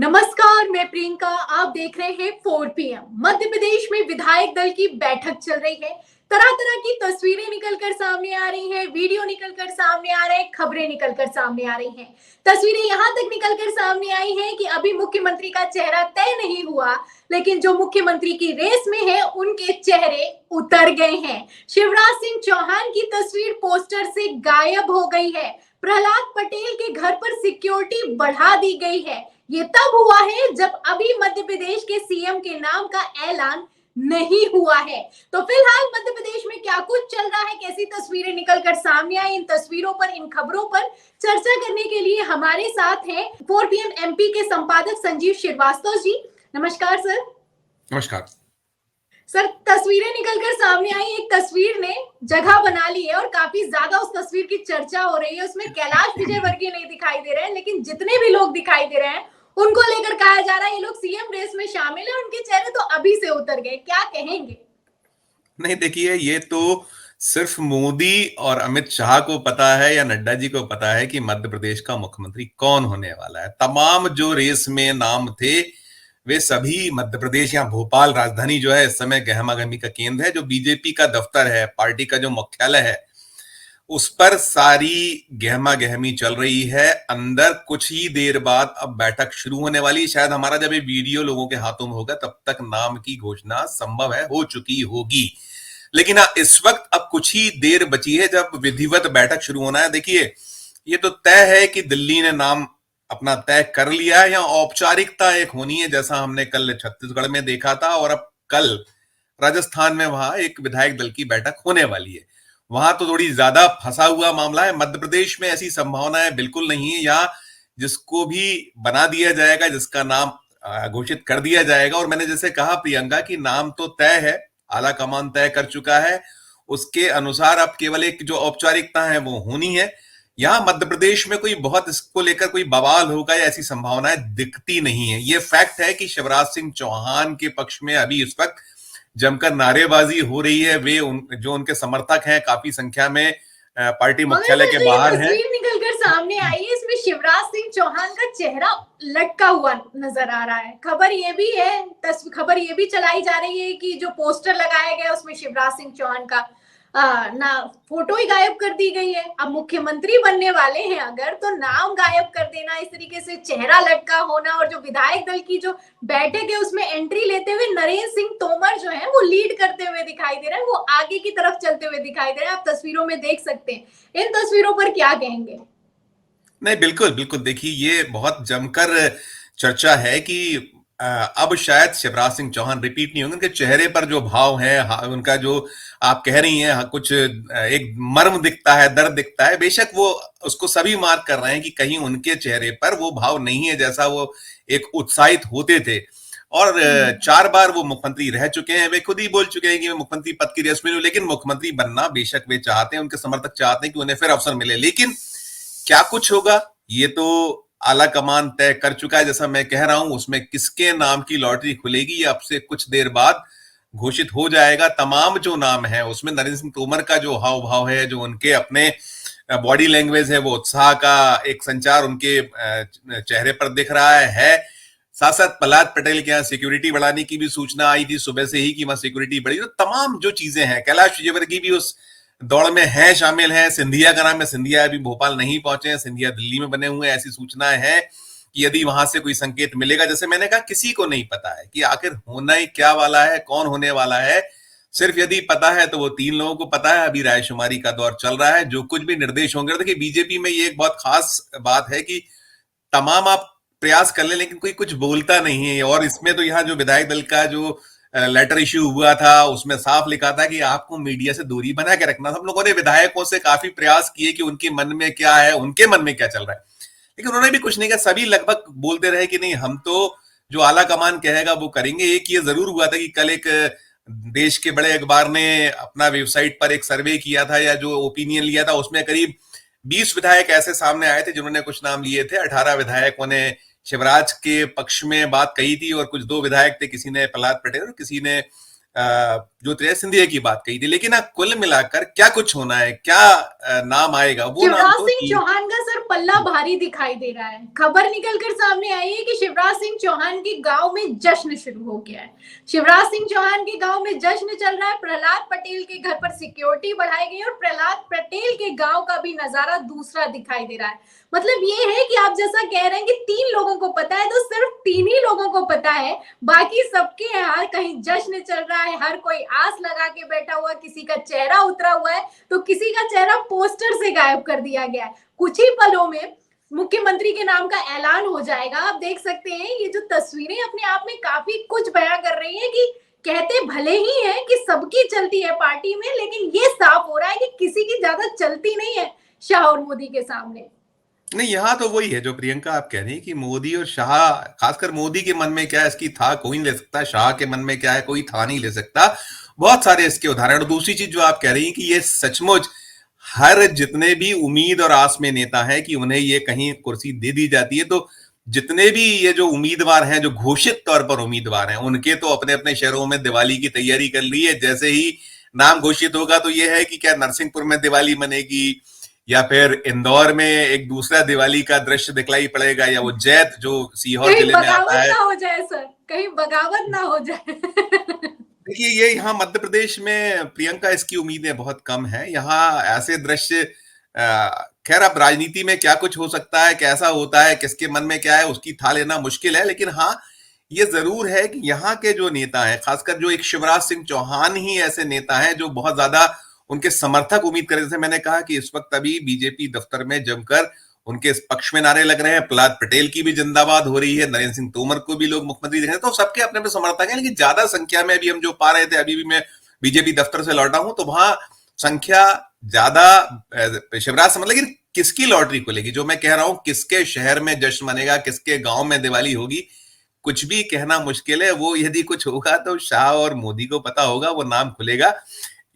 नमस्कार, मैं प्रियंका। आप देख रहे हैं 4 पीएम। मध्य प्रदेश में विधायक दल की बैठक चल रही है। तरह तरह की तस्वीरें निकलकर सामने आ रही हैं, वीडियो निकलकर सामने आ रहे हैं, खबरें निकलकर सामने आ रही हैं। तस्वीरें यहां तक निकलकर सामने आई हैं कि अभी मुख्यमंत्री का चेहरा तय नहीं हुआ, लेकिन जो मुख्यमंत्री की रेस में है उनके चेहरे उतर गए हैं। शिवराज सिंह चौहान की तस्वीर पोस्टर से गायब हो गई है। प्रहलाद पटेल के घर पर सिक्योरिटी बढ़ा दी गई है। ये तब हुआ है जब अभी मध्य प्रदेश के सीएम के नाम का ऐलान नहीं हुआ है। तो फिलहाल मध्य प्रदेश में क्या कुछ चल रहा है, कैसी तस्वीरें निकलकर सामने आई, इन तस्वीरों पर, इन खबरों पर चर्चा करने के लिए हमारे साथ हैं 4 पीएम एमपी के संपादक संजीव श्रीवास्तव जी। नमस्कार सर। नमस्कार सर, तस्वीरें निकलकर सामने आई, एक तस्वीर ने जगह बना ली है और काफी ज्यादा उस तस्वीर की चर्चा हो रही है। उसमें कैलाश विजयवर्गीय नहीं दिखाई दे रहे हैं, लेकिन जितने भी लोग दिखाई दे रहे हैं उनको लेकर कहा जा रहा है ये लोग सीएम रेस में शामिल है, उनके चेहरे तो अभी से उतर गए। क्या कहेंगे? नहीं, देखिए, ये तो सिर्फ मोदी और अमित शाह को पता है या नड्डा जी को पता है कि मध्य प्रदेश का मुख्यमंत्री कौन होने वाला है। तमाम जो रेस में नाम थे वे सभी मध्य प्रदेश या भोपाल राजधानी जो है इस समय गहमागहमी का केंद्र है। जो बीजेपी का दफ्तर है, पार्टी का जो मुख्यालय है, उस पर सारी गहमा गहमी चल रही है। अंदर कुछ ही देर बाद अब बैठक शुरू होने वाली। शायद हमारा जब ये वीडियो लोगों के हाथों में होगा तब तक नाम की घोषणा संभव है हो चुकी होगी। लेकिन हाँ, इस वक्त अब कुछ ही देर बची है जब विधिवत बैठक शुरू होना है। देखिए, ये तो तय है कि दिल्ली ने नाम अपना तय कर लिया है, या औपचारिकता एक होनी है, जैसा हमने कल छत्तीसगढ़ में देखा था, और अब कल राजस्थान में वहां एक विधायक दल की बैठक होने वाली है। वहां तो थोड़ी ज्यादा फंसा हुआ मामला है। मध्य प्रदेश में ऐसी संभावनाएं बिल्कुल नहीं है। यहाँ जिसको भी बना दिया जाएगा, जिसका नाम घोषित कर दिया जाएगा, और मैंने जैसे कहा प्रियंका कि नाम तो तय है, आला कमान तय कर चुका है, उसके अनुसार अब केवल एक जो औपचारिकता है वो होनी है। यहाँ मध्य प्रदेश में कोई बहुत इसको लेकर कोई बवाल होगा या ऐसी संभावनाएं दिखती नहीं है। ये फैक्ट है कि शिवराज सिंह चौहान के पक्ष में अभी इस वक्त जमकर नारेबाजी हो रही है। वे जो उनके समर्थक हैं काफी संख्या में पार्टी मुख्यालय के बाहर हैं। तस्वीर निकलकर सामने आई है, इसमें शिवराज सिंह चौहान का चेहरा लटका हुआ नजर आ रहा है। खबर ये भी चलाई जा रही है कि जो पोस्टर लगाया गया उसमें शिवराज सिंह चौहान का ना फोटो ही गायब कर दी गई है। अब मुख्यमंत्री बनने वाले हैं अगर, तो नाम गायब कर देना, इस तरीके से चेहरा लटका होना, और जो विधायक दल की जो बैठक है उसमें एंट्री लेते हुए नरेंद्र सिंह तोमर जो है वो लीड करते हुए दिखाई दे रहे हैं, वो आगे की तरफ चलते हुए दिखाई दे रहे हैं। आप तस्वीरों में देख सकते हैं। इन तस्वीरों पर क्या कहेंगे? नहीं, बिल्कुल बिल्कुल, देखिए, ये बहुत जमकर चर्चा है कि अब शायद शिवराज सिंह चौहान रिपीट नहीं होंगे। उनके चेहरे पर जो भाव है, उनका जो आप कह रही हैं, कुछ एक मर्म दिखता है, दर्द दिखता है। बेशक वो उसको सभी मार्क कर रहे हैं कि कहीं उनके चेहरे पर वो भाव नहीं है जैसा वो एक उत्साहित होते थे। और 4 बार वो मुख्यमंत्री रह चुके हैं। वे खुद ही बोल चुके हैं कि मैं मुख्यमंत्री पद की रेस में हूं, लेकिन मुख्यमंत्री बनना बेशक वे चाहते हैं, उनके समर्थक चाहते हैं कि उन्हें फिर अवसर मिले। लेकिन क्या कुछ होगा ये तो आला कमान तय कर चुका है। जैसा मैं कह रहा हूं, उसमें किसके नाम की लॉटरी खुलेगी ये अब से कुछ देर बाद घोषित हो जाएगा। तमाम जो नाम है उसमें नरेंद्र सिंह तोमर का जो हाव भाव है, जो उनके अपने बॉडी लैंग्वेज है, वो उत्साह का एक संचार उनके चेहरे पर दिख रहा है। साथ साथ प्रहलाद पटेल के यहाँ सिक्योरिटी बढ़ाने की भी सूचना आई थी सुबह से ही कि वहां सिक्योरिटी बढ़ी। तो तमाम जो चीजें हैं, कैलाश विजयवर्गीय भी उस दौड़ में है, शामिल है। सिंधिया का नाम है, सिंधिया अभी भोपाल नहीं पहुंचे हैं, सिंधिया दिल्ली में बने हुए हैं। ऐसी सूचनाएं हैं कि यदि वहां से कोई संकेत मिलेगा, जैसे मैंने कहा, किसी को नहीं पता है कि आखिर होना ही क्या वाला है, कौन होने वाला है। सिर्फ यदि पता है तो वो 3 लोगों को पता है। अभी रायशुमारी का दौर चल रहा है, जो कुछ भी निर्देश होंगे। देखिए, बीजेपी में ये एक बहुत खास बात है कि तमाम आप प्रयास कर ले लेकिन कोई कुछ बोलता नहीं है। और इसमें तो यहाँ जो विधायक दल का जो लेटर इश्यू हुआ था उसमें साफ लिखा था कि आपको मीडिया से दूरी बना के रखना था। हम लोगों ने विधायकों से काफी प्रयास किए कि उनके मन में क्या है, उनके मन में क्या चल रहा है, लेकिन उन्होंने भी कुछ नहीं किया। सभी लगभग बोलते रहे कि नहीं, हम तो जो आला कमान कहेगा वो करेंगे। एक ये जरूर हुआ था कि कल एक देश के बड़े अखबार ने अपना वेबसाइट पर एक सर्वे किया था या जो ओपिनियन लिया था, उसमें करीब 20 विधायक ऐसे सामने आए थे जिन्होंने कुछ नाम लिए थे। 18 विधायकों ने शिवराज के पक्ष में बात कही थी और कुछ 2 विधायक थे, किसी ने प्रहलाद पटेल और किसी ने जो ज्योतिरादित्य सिंधिया की बात कही थी, लेकिन कुल मिलाकर क्या कुछ होना है, क्या नाम आएगा, वो नाम शिवराज तो सिंह चौहान का सर पल्ला भारी दिखाई दे रहा है। खबर निकलकर सामने आई है कि शिवराज सिंह चौहान के गांव में जश्न शुरू हो गया है। शिवराज सिंह चौहान के गांव में जश्न चल रहा है। प्रहलाद पटेल के घर पर सिक्योरिटी बढ़ाई गई और प्रहलाद पटेल के गांव का भी नजारा दूसरा दिखाई दे रहा है। मतलब ये है कि आप जैसा कह रहे हैं कि 3 लोगों को पता है, तो सिर्फ 3 ही लोगों को पता है। बाकी सबके यहाँ कहीं जश्न चल रहा है, हर कोई आस लगा के बैठा हुआ, किसी का चेहरा उतरा हुआ है तो किसी का चेहरा पोस्टर से गायब कर दिया गया है। कुछ ही पलों में मुख्यमंत्री के नाम का ऐलान हो जाएगा। आप देख सकते हैं ये जो तस्वीरें अपने आप में काफी कुछ बयां कर रही हैं कि कहते भले ही है कि सबकी चलती है पार्टी में, लेकिन ये साफ हो रहा है कि किसी की ज्यादा चलती नहीं है शाह और मोदी के सामने। नहीं, यहाँ तो वही है जो प्रियंका आप कह रही हैं कि मोदी और शाह, खासकर मोदी के मन में क्या है इसकी था कोई नहीं ले सकता, शाह के मन में क्या है कोई था नहीं ले सकता। बहुत सारे इसके उदाहरण। और दूसरी चीज जो आप कह रही हैं कि ये सचमुच हर जितने भी उम्मीद और आस में नेता है कि उन्हें ये कहीं कुर्सी दे दी जाती है, तो जितने भी ये जो उम्मीदवार हैं, जो घोषित तौर पर उम्मीदवार हैं, उनके तो अपने अपने शहरों में दिवाली की तैयारी कर ली है। जैसे ही नाम घोषित होगा तो ये है कि क्या नरसिंहपुर में दिवाली मनेगी, या फिर इंदौर में एक दूसरा दिवाली का दृश्य दिखलाई पड़ेगा, या वो जैत जो सीहोर कहीं जिले में आता बगावत है। ना हो जाए सर, कहीं बगावत ना हो जाए। देखिए, ये यहाँ मध्य प्रदेश में प्रियंका इसकी उम्मीदें बहुत कम है। यहाँ ऐसे दृश्य, खैर अब राजनीति में क्या कुछ हो सकता है, कैसा होता है, किसके मन में क्या है, उसकी था लेना मुश्किल है। लेकिन हाँ, ये जरूर है कि यहाँ के जो नेता हैं, खासकर जो एक शिवराज सिंह चौहान ही ऐसे नेता हैं जो बहुत ज्यादा उनके समर्थक उम्मीद करें। जैसे मैंने कहा कि इस वक्त अभी बीजेपी दफ्तर में जमकर उनके इस पक्ष में नारे लग रहे हैं। प्रहलाद पटेल की भी जिंदाबाद हो रही है, नरेंद्र सिंह तोमर को भी लोग मुख्यमंत्री देख रहे हैं, तो सबके अपने अपने समर्थक हैं। लेकिन ज्यादा संख्या में अभी हम जो पा रहे थे, अभी भी मैं बीजेपी दफ्तर से लौटा हूं, तो वहां संख्या ज्यादा शिवराज समझ, लेकिन किसकी लॉटरी खुलेगी, जो मैं कह रहा हूं, किसके शहर में जश्न मनेगा, किसके गांव में दिवाली होगी, कुछ भी कहना मुश्किल है। वो यदि कुछ होगा तो शाह और मोदी को पता होगा, वो नाम खुलेगा।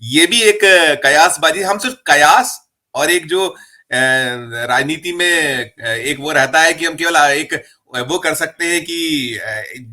ये भी एक कयासबाजी, हम सिर्फ कयास और एक जो राजनीति में एक वो रहता है कि हम केवल एक वो कर सकते हैं कि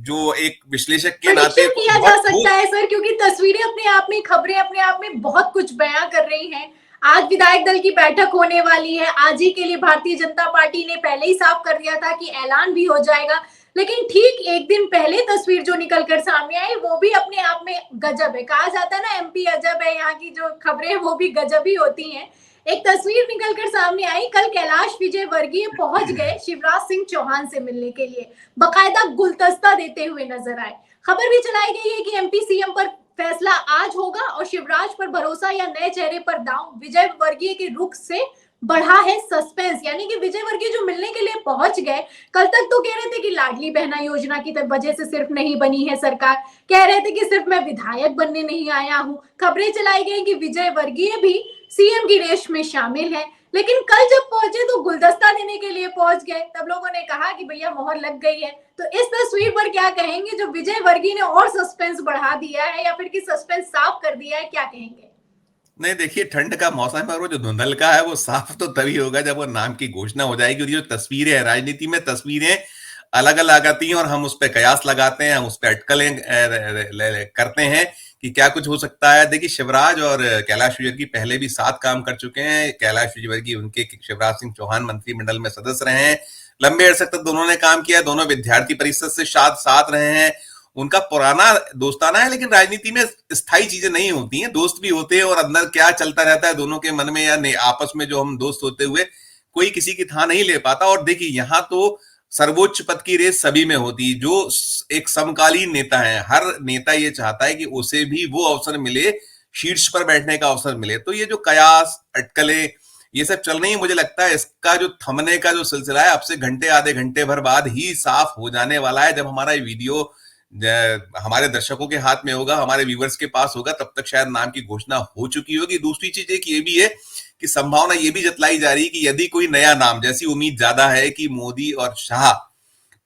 जो एक विश्लेषक के नाते प्रेडिक्शन किया जा सकता है सर, क्योंकि तस्वीरें अपने आप में, खबरें अपने आप में बहुत कुछ बयां कर रही हैं। आज विधायक दल की बैठक होने वाली है। आज ही के लिए भारतीय जनता पार्टी ने पहले ही साफ कर दिया था कि ऐलान भी हो जाएगा, लेकिन ठीक एक दिन पहले तस्वीर जो निकलकर सामने आई वो भी अपने आप में गजब है। कहा जाता है ना, एमपी अजब है, यहाँ की जो खबरें वो भी गजब ही होती हैं। एक तस्वीर निकलकर सामने आई, कल कैलाश विजयवर्गीय पहुंच गए शिवराज सिंह चौहान से मिलने के लिए, बकायदा गुलदस्ता देते हुए नजर आए। खबर भी चलाई गई है कि एमपी सीएम पर फैसला आज होगा और शिवराज पर भरोसा या नए चेहरे पर दांव। विजयवर्गीय के रुख से बढ़ा है सस्पेंस, यानी कि विजयवर्गीय जो मिलने के लिए पहुंच गए, कल तक तो कह रहे थे कि लाडली बहना योजना की वजह से सिर्फ नहीं बनी है सरकार, कह रहे थे कि सिर्फ मैं विधायक बनने नहीं आया हूं। खबरें चलाई गई कि विजयवर्गीय भी सीएम की रेस में शामिल है, लेकिन कल जब पहुंचे तो गुलदस्ता देने के लिए पहुंच गए। तब लोगों ने कहा कि भैया मोहर लग गई है। तो इस तस्वीर पर क्या कहेंगे, जो विजयवर्गीय ने और सस्पेंस बढ़ा दिया है या फिर कि सस्पेंस साफ कर दिया है, क्या कहेंगे? नहीं, देखिए, ठंड का मौसम है और वो जो धुंधलका है वो साफ तो तभी होगा जब वो नाम की घोषणा हो जाएगी। और ये जो तस्वीरें हैं, राजनीति में तस्वीरें अलग अलग आती हैं और हम उस पर कयास लगाते हैं, हम उस पर अटकलें करते हैं कि क्या कुछ हो सकता है। देखिए, शिवराज और कैलाश विजयवर्गीय पहले भी साथ काम कर चुके हैं। कैलाश विजयवर्गीय उनके शिवराज सिंह चौहान मंत्रिमंडल में सदस्य रहे हैं, लंबे अरसे तक दोनों ने काम किया, दोनों विद्यार्थी परिषद से साथ रहे हैं। उनका पुराना दोस्ताना है, लेकिन राजनीति में स्थायी चीजें नहीं होती हैं, दोस्त भी होते हैं और अंदर क्या चलता रहता है दोनों के मन में या आपस में, जो हम दोस्त होते हुए कोई किसी की था नहीं ले पाता। और देखिए, यहाँ तो सर्वोच्च पद की रेस सभी में होती है। जो एक समकालीन नेता है, हर नेता ये चाहता है कि उसे भी वो अवसर मिले, शीर्ष पर बैठने का अवसर मिले। तो ये जो कयास, अटकलें, ये सब चल रही है, मुझे लगता है इसका जो थमने का जो सिलसिला है अब से घंटे आधे घंटे भर बाद ही साफ हो जाने वाला है। जब हमारा वीडियो हमारे दर्शकों के हाथ में होगा, हमारे व्यूवर्स के पास होगा, तब तक शायद नाम की घोषणा हो चुकी होगी। दूसरी चीज एक ये भी है कि संभावना ये भी जतलाई जा रही है कि यदि कोई नया नाम, जैसी उम्मीद ज्यादा है कि मोदी और शाह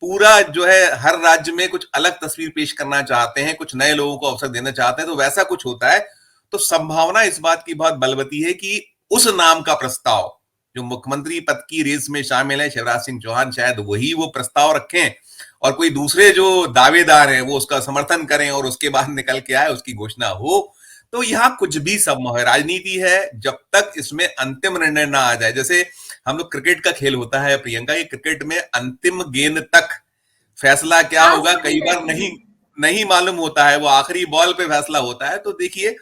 पूरा जो है हर राज्य में कुछ अलग तस्वीर पेश करना चाहते हैं, कुछ नए लोगों को अवसर देना चाहते हैं, तो वैसा कुछ होता है तो संभावना इस बात की बहुत बलवती है कि उस नाम का प्रस्ताव जो मुख्यमंत्री पद की रेस में शामिल है, शिवराज सिंह चौहान, शायद वही वो प्रस्ताव रखें और कोई दूसरे जो दावेदार हैं वो उसका समर्थन करें और उसके बाद निकल के आए, उसकी घोषणा हो। तो यहाँ कुछ भी संभव है, राजनीति है, जब तक इसमें अंतिम निर्णय ना आ जाए। जैसे हम लोग क्रिकेट का खेल होता है प्रियंका, ये क्रिकेट में अंतिम गेंद तक फैसला क्या होगा कई बार नहीं नहीं मालूम होता है, वो आखिरी बॉल पे फैसला होता है। तो देखिए,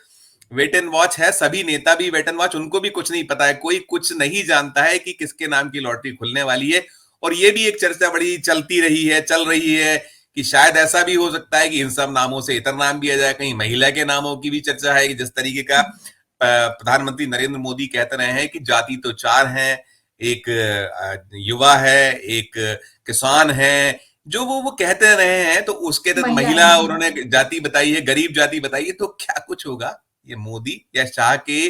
वेट एंड वॉच है, सभी नेता भी वेट एंड वॉच, उनको भी कुछ नहीं पता है, कोई कुछ नहीं जानता है कि किसके नाम की लॉटरी खुलने वाली है। और ये भी एक चर्चा बड़ी चलती रही है, चल रही है कि शायद ऐसा भी हो सकता है कि इन सब नामों से इतर नाम भी आ जाए, कहीं महिला के नामों की भी चर्चा है कि जिस तरीके का प्रधानमंत्री नरेंद्र मोदी कहते रहे हैं कि जाति तो चार हैं, एक युवा है, एक किसान है, जो वो कहते रहे हैं, तो उसके तहत महिला उन्होंने जाति बताई है, गरीब जाति बताई है। तो क्या कुछ होगा, ये मोदी या शाह के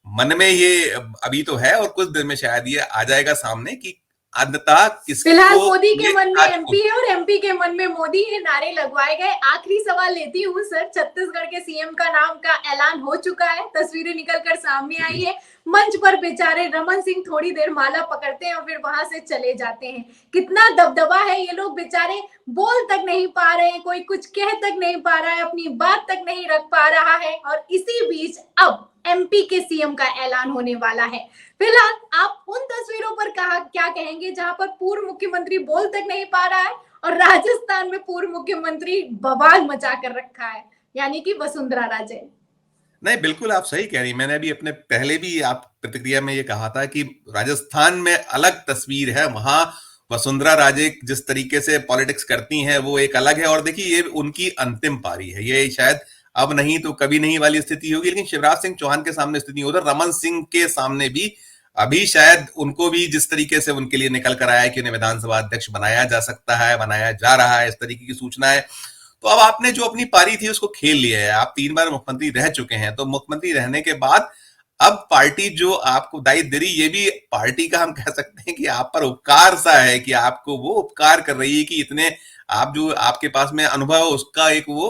मन में ये अभी तो है और कुछ दिन में शायद ये आ जाएगा सामने कि अंततः किसको। फिलहाल मोदी के मन में एमपी है और एमपी के मन में मोदी है, नारे लगवाए गए। आखिरी सवाल लेती हूँ सर, छत्तीसगढ़ के सीएम का नाम का ऐलान हो चुका है, तस्वीरें निकलकर सामने आई है। मंच पर बेचारे रमन सिंह थोड़ी देर माला पकड़ते हैं और फिर वहां से चले जाते हैं। कितना दबदबा है, ये लोग बेचारे बोल तक नहीं पा रहे हैं, कोई कुछ कह तक नहीं पा रहा है, अपनी बात तक नहीं रख पा रहा है। और इसी बीच अब एमपी के सीएम का ऐलान होने वाला है। फिलहाल आप उन तस्वीरों पर क्या कहेंगे जहां पर पूर्व मुख्यमंत्री बोल तक नहीं पा रहा है और राजस्थान में पूर्व मुख्यमंत्री बवाल मचा कर रखा है, यानी कि वसुंधरा राजे। नहीं, बिल्कुल आप सही कह रही। मैंने अभी अपने पहले भी आप प्रतिक्रिया में ये कहा था कि राजस्थान में अलग तस्वीर है, वहां वसुंधरा राजे जिस तरीके से पॉलिटिक्स करती हैं वो एक अलग है। और देखिए, ये उनकी अंतिम पारी है, ये शायद अब नहीं तो कभी नहीं वाली स्थिति होगी। लेकिन शिवराज सिंह चौहान के सामने स्थिति उधर, रमन सिंह के सामने भी अभी शायद उनको भी जिस तरीके से उनके लिए निकल कर आया है कि उन्हें विधानसभा अध्यक्ष बनाया जा सकता है, बनाया जा रहा है, इस तरीके की सूचना है। तो अब आपने जो अपनी पारी थी उसको खेल लिया है, आप 3 बार मुख्यमंत्री रह चुके हैं। तो मुख्यमंत्री रहने के बाद अब पार्टी जो आपको दायित्व दे रही, ये भी पार्टी का हम कह सकते हैं कि आप पर उपकार सा है कि आपको वो उपकार कर रही है कि इतने आप जो आपके पास में अनुभव उसका एक वो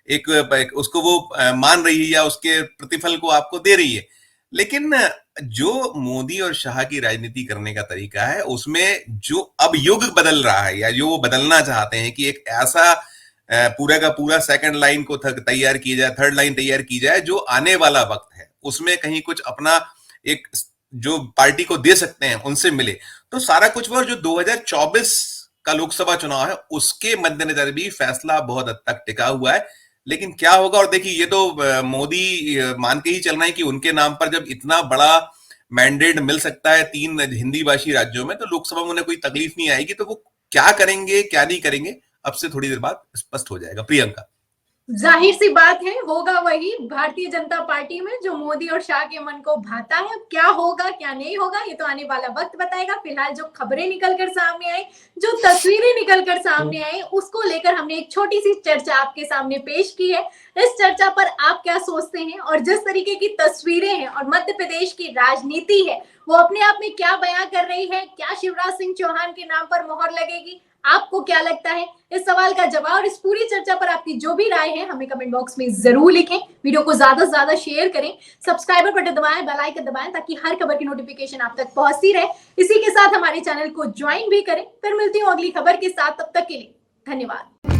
एक उसको वो मान रही है या उसके प्रतिफल को आपको दे रही है। लेकिन जो मोदी और शाह की राजनीति करने का तरीका है, उसमें जो अब युग बदल रहा है या जो वो बदलना चाहते हैं कि एक ऐसा पूरा का पूरा सेकंड लाइन को तैयार की जाए, थर्ड लाइन तैयार की जाए, जो आने वाला वक्त है उसमें कहीं कुछ अपना एक जो पार्टी को दे सकते हैं उनसे मिले। तो सारा कुछ वो जो 2024 का लोकसभा चुनाव है उसके मद्देनजर भी फैसला बहुत हद तक टिका हुआ है। लेकिन क्या होगा, और देखिए ये तो मोदी मान के ही चलना है कि उनके नाम पर जब इतना बड़ा मैंडेट मिल सकता है 3 हिंदी भाषी राज्यों में, तो लोकसभा में उन्हें कोई तकलीफ नहीं आएगी। तो वो क्या करेंगे क्या नहीं करेंगे अब से थोड़ी देर बाद स्पष्ट हो जाएगा प्रियंका। जाहिर सी बात है, होगा वही भारतीय जनता पार्टी में जो मोदी और शाह के मन को भाता है। अब क्या होगा क्या नहीं होगा ये तो आने वाला वक्त बताएगा। फिलहाल जो खबरें निकलकर सामने आई, जो तस्वीरें निकलकर सामने आई, उसको लेकर हमने एक छोटी सी चर्चा आपके सामने पेश की है। इस चर्चा पर आप क्या सोचते हैं और जिस तरीके की तस्वीरें हैं और मध्य प्रदेश की राजनीति है वो अपने आप में क्या बयां कर रही है, क्या शिवराज सिंह चौहान के नाम पर मोहर लगेगी, आपको क्या लगता है? इस सवाल का जवाब और इस पूरी चर्चा पर आपकी जो भी राय है हमें कमेंट बॉक्स में जरूर लिखें। वीडियो को ज्यादा से ज्यादा शेयर करें, सब्सक्राइबर बटन दबाएं, बेल आइकन दबाएं ताकि हर खबर की नोटिफिकेशन आप तक पहुंचती रहे। इसी के साथ हमारे चैनल को ज्वाइन भी करें। फिर मिलती हूँ अगली खबर के साथ, तब तक के लिए धन्यवाद।